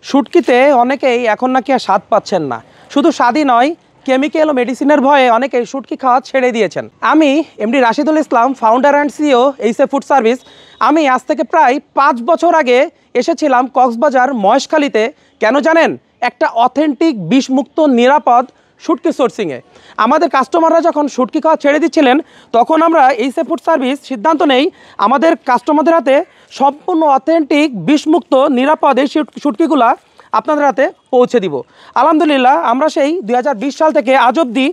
শুটকিতে অনেকেই এখন নাকি আর স্বাদ পাচ্ছেন না। শুধু স্বাদই নয়, কেমিক্যাল ও মেডিসিনের ভয়ে অনেকেই শুটকি খাওয়া ছেড়ে দিয়েছেন। আমি MD Rashidul Islam, founder and CEO HF food service. আমি আজ থেকে প্রায় 5 বছর আগে এসেছিলাম কক্সবাজার মহেশখালীতে। কেন জানেন? একটা অথেন্টিক বিষমুক্ত নিরাপদ শুটকি সোর্সিংয়ে। আমাদের কাস্টমাররা যখন শুটকি খাওয়া ছেড়ে দিচ্ছিলেন, তখন আমরা এইচএফ ফুড সার্ভিস সিদ্ধান্ত নেই আমাদের কাস্টমারদের হাতে সম্পূর্ণ অথেন্টিক বিষমুক্ত নিরাপদ এই শুটকিগুলা আপনাদের হাতে পৌঁছে দিব। আলহামদুলিল্লাহ, আমরা সেই 2020 সাল থেকে আজ অবধি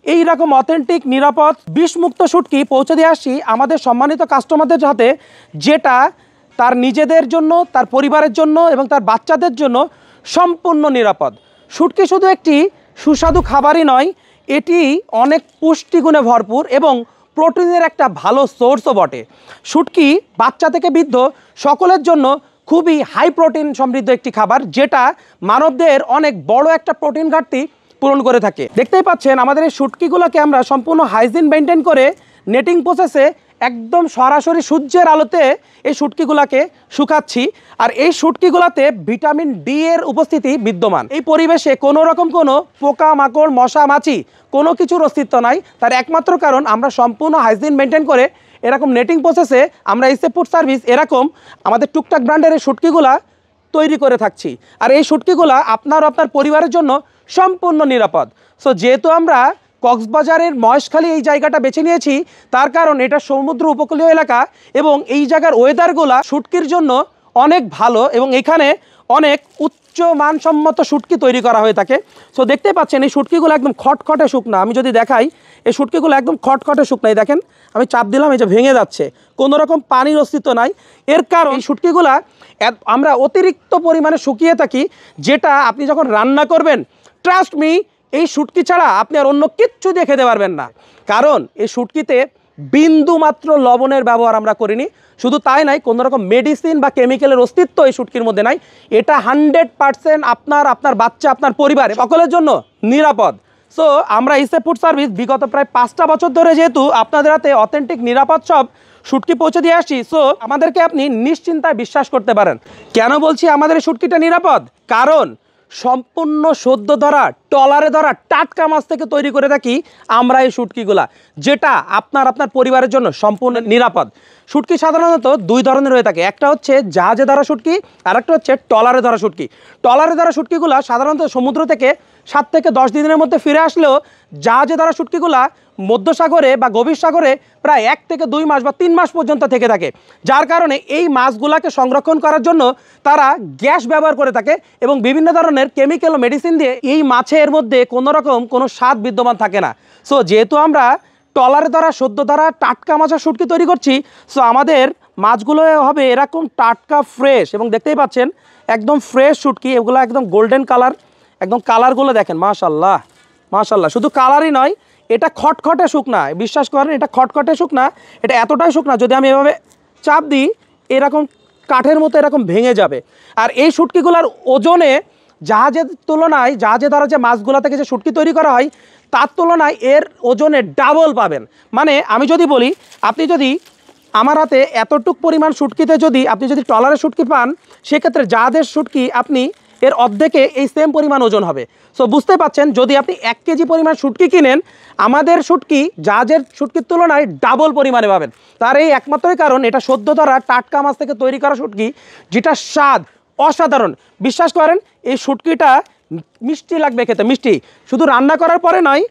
এইরকম অথেন্টিক নিরাপদ বিষমুক্ত শুটকি পৌঁছে দিয়ে আসছি আমাদের সম্মানিত কাস্টমারদের হাতে, যেটা তার নিজেদের জন্য, তার পরিবারের জন্য এবং তার বাচ্চাদের জন্য সম্পূর্ণ নিরাপদ। শুটকি শুধু একটি সুস্বাদু খাবারই নয়, এটি অনেক পুষ্টিগুণে ভরপুর এবং প্রোটিনের একটা ভালো সোর্সও বটে। শুটকি বাচ্চা থেকে বৃদ্ধ সকলের জন্য খুবই হাই প্রোটিন সমৃদ্ধ একটি খাবার, যেটা মানবদের অনেক বড় একটা প্রোটিন ঘাটতি পূরণ করে থাকে। দেখতেই পাচ্ছেন আমাদের এই শুটকিগুলোকে আমরা সম্পূর্ণ হাইজিন মেনটেন করে নেটিং প্রসেসে একদম সরাসরি সূর্যের আলোতে এই শুটকিগুলোকে শুকাচ্ছি। আর এই শুটকিগুলোতে ভিটামিন ডি এর উপস্থিতি বিদ্যমান। এই পরিবেশে কোনো রকম কোনো পোকা মাকড় মশা মাছি কোনো কিছুর অস্তিত্ব নাই। তার একমাত্র কারণ আমরা সম্পূর্ণ হাইজিন মেনটেন করে এরকম নেটিং প্রসেসে আমরা এইচএফ ফুড সার্ভিস এরকম আমাদের টুকটাক ব্র্যান্ডের এই শুটকিগুলা তৈরি করে থাকছি। আর এই শুটকিগুলা আপনার পরিবারের জন্য সম্পূর্ণ নিরাপদ। সো যেহেতু আমরা কক্সবাজারের মহেশখালী এই জায়গাটা বেছে নিয়েছি, তার কারণ এটা সমুদ্র উপকূলীয় এলাকা এবং এই জায়গার ওয়েদারগুলা শুটকির জন্য অনেক ভালো এবং এখানে অনেক উচ্চ মানসম্মত শুটকি তৈরি করা হয়ে থাকে। সো দেখতে পাচ্ছেন এই শুটকিগুলো একদম খটখটে শুকনা। আমি যদি দেখাই, এই শুটকিগুলো একদম খটখটে শুকনা। এই দেখেন, আমি চাপ দিলাম, এই যে ভেঙে যাচ্ছে, কোনো রকম পানির অস্তিত্ব নাই। এর কারণ এই শুটকিগুলা আমরা অতিরিক্ত পরিমাণে শুকিয়ে থাকি, যেটা আপনি যখন রান্না করবেন, ট্রাস্ট মি, এই শুটকি ছাড়া আপনি আর অন্য কিচ্ছু দিয়ে খেতে পারবেন না। কারণ এই শুটকিতে বিন্দু মাত্র লবণের ব্যবহার আমরা করিনি। শুধু তাই নাই, কোনো রকম মেডিসিন বা কেমিক্যালের অস্তিত্ব এই শুটকির মধ্যে নাই। এটা 100% আপনার বাচ্চা, আপনার পরিবার সকলের জন্য নিরাপদ। সো আমরা এইচএফ ফুড সার্ভিস বিগত প্রায় 5টা বছর ধরে যেহেতু আপনাদের হাতে অথেন্টিক নিরাপদ সব শুটকি পৌঁছে দিয়ে আসছি, সো আমাদেরকে আপনি নিশ্চিন্তায় বিশ্বাস করতে পারেন। কেন বলছি আমাদের এই শুটকিটা নিরাপদ? কারণ সম্পূর্ণ সদ্য ধরা, ট্রলারে ধরা টাটকা মাছ থেকে তৈরি করে থাকি আমরা এই শুটকিগুলা, যেটা আপনার পরিবারের জন্য সম্পূর্ণ নিরাপদ। শুটকি সাধারণত 2 ধরনের হয়ে থাকে। একটা হচ্ছে জাহাজে ধরা শুটকি, আর একটা হচ্ছে ট্রলারে ধরা শুটকি। ট্রলারে ধরা শুটকিগুলা সাধারণত সমুদ্র থেকে 7 থেকে 10 দিনের মধ্যে ফিরে আসলেও জাহাজে ধরা শুটকিগুলা মধ্যসাগরে বা গভীর সাগরে প্রায় 1 থেকে 2 মাস বা 3 মাস পর্যন্ত থেকে থাকে। যার কারণে এই মাছগুলাকে সংরক্ষণ করার জন্য তারা গ্যাস ব্যবহার করে থাকে এবং বিভিন্ন ধরনের কেমিক্যাল ও মেডিসিন দিয়ে এই মাছের মধ্যে কোনো রকম কোনো স্বাদ বিদ্যমান থাকে না। সো যেহেতু আমরা ট্রলারে ধরা, সদ্য ধরা টাটকা মাছের শুটকি তৈরি করছি, সো আমাদের মাছগুলো হবে এরকম টাটকা ফ্রেশ এবং দেখতেই পাচ্ছেন একদম ফ্রেশ শুটকি। এগুলো একদম গোল্ডেন কালার, একদম কালারগুলো দেখেন, মাশাল্লাহ মাশাল্লাহ। শুধু কালারই নয়, এটা খটখটে শুকনা। বিশ্বাস করেন, এটা খটখটে শুকনা। এটা এতটাই শুকনা, যদি আমি এভাবে চাপ দিই, এরকম কাঠের মতো এরকম ভেঙে যাবে। আর এই শুটকিগুলোর ওজনে জাহাজের তুলনায়, জাহাজে ধরা যে মাছগুলো থেকে যে শুটকি তৈরি করা হয়, তার তুলনায় এর ওজনে ডাবল পাবেন। মানে আমি যদি বলি, আপনি যদি আমার হাতে এতটুক পরিমাণ শুটকিতে যদি আপনি যদি ট্রলারের শুটকি পান, সেক্ষেত্রে জাহাজের শুটকি আপনি এর অর্ধেকে এই সেম পরিমাণ ওজন হবে। সো বুঝতে পাচ্ছেন, যদি আপনি 1 কেজি পরিমাণ শুটকি কিনেন, আমাদের শুটকি জাহাজের শুটকির তুলনায় ডাবল পরিমাণে পাবেন। তার এই একমাত্রই কারণ এটা সদ্য ধরা টাটকা মাছ থেকে তৈরি করা শুটকি, যেটা স্বাদ অসাধারণ। বিশ্বাস করেন, এই শুটকিটা মিষ্টি লাগবে খেতে, মিষ্টি। শুধু রান্না করার পরে নয়,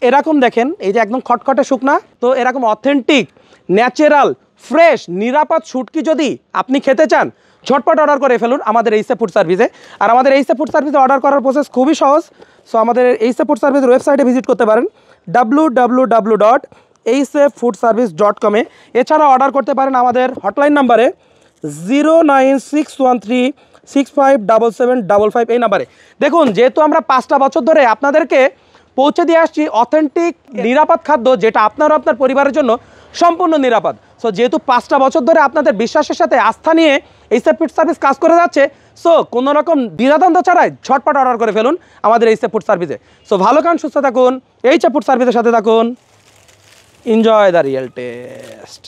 এরকম দেখেন, এই যে একদম খটখটে শুকনা। তো এরকম অথেন্টিক, ন্যাচারাল, ফ্রেশ, নিরাপদ শুটকি যদি আপনি খেতে চান, ঝটপট অর্ডার করে ফেলুন আমাদের এইচএফ ফুড সার্ভিসে। আর আমাদের এইচএফ ফুড সার্ভিসে অর্ডার করার প্রসেস খুবই সহজ। সো আমাদের এইচএফ ফুড সার্ভিসের ওয়েবসাইটে ভিজিট করতে পারেন www.hffoodservice.com। এছাড়া অর্ডার করতে পারেন আমাদের হটলাইন নাম্বারে 09613657755 এই নাম্বারে। দেখুন, যেহেতু আমরা 5টা বছর ধরে আপনাদেরকে পৌঁছে দিয়ে আসছি অথেন্টিক নিরাপদ খাদ্য, যেটা আপনার পরিবারের জন্য সম্পূর্ণ নিরাপদ। সো যেহেতু 5টা বছর ধরে আপনাদের বিশ্বাসের সাথে আস্থা নিয়ে এইচএফ ফুড সার্ভিস কাজ করে যাচ্ছে, সো কোনো রকম দ্বিধাদ্বন্দ্ব ছাড়াই ঝটপট অর্ডার করে ফেলুন আমাদের এইচএফ ফুড সার্ভিসে। সো ভালো খান, সুস্থ থাকুন, এইচএফ ফুড সার্ভিসের সাথে থাকুন। Enjoy the real test.